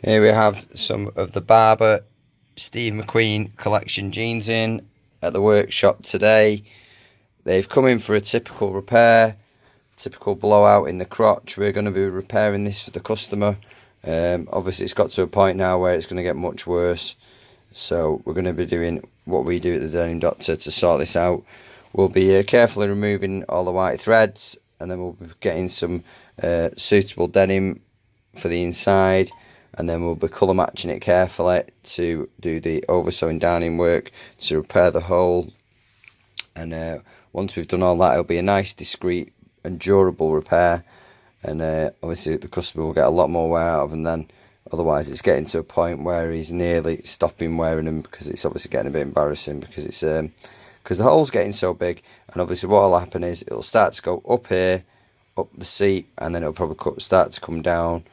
Here we have some of the Barbour Steve McQueen collection jeans in at the workshop today. They've come in for a typical repair, typical blowout in the crotch. We're going to be repairing this for the customer. Obviously it's got to a point now where it's going to get much worse, so we're going to be doing what we do at the Denim Doctor to sort this out. We'll be carefully removing all the white threads, and then we'll be getting some suitable denim for the inside, and then we'll be colour matching it carefully to do the over sewing down in work to repair the hole. And once we've done all that, it'll be a nice, discreet and durable repair, and obviously the customer will get a lot more wear out of them then. Otherwise it's getting to a point where he's nearly stopping wearing them, because it's obviously getting a bit embarrassing, because it's because the hole's getting so big. And obviously what will happen is it'll start to go up here, up the seat, and then it'll probably start to come down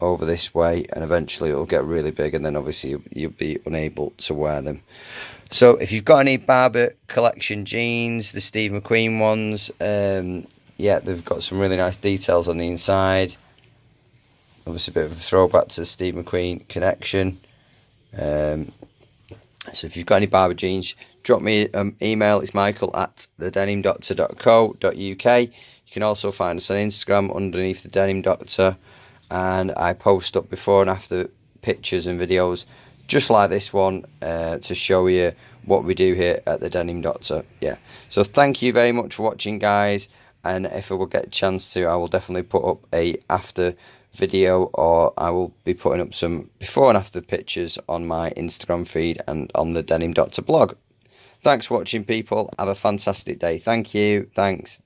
over this way, and eventually it'll get really big, and then obviously you'll be unable to wear them. So if you've got any Barbour collection jeans, the Steve McQueen ones, yeah, they've got some really nice details on the inside. Obviously a bit of a throwback to the Steve McQueen connection. So if you've got any Barbour jeans, drop me an email. It's michael@thedenimdoctor.co.uk. You can also find us on Instagram underneath the Denim Doctor, and I post up before and after pictures and videos just like this one to show you what we do here at the Denim Doctor. Yeah, so thank you very much for watching, guys, and if I will get a chance to, I will definitely put up a after video, or I will be putting up some before and after pictures on my Instagram feed and on the Denim Doctor blog. Thanks for watching, people. Have a fantastic day. Thank you. Thanks.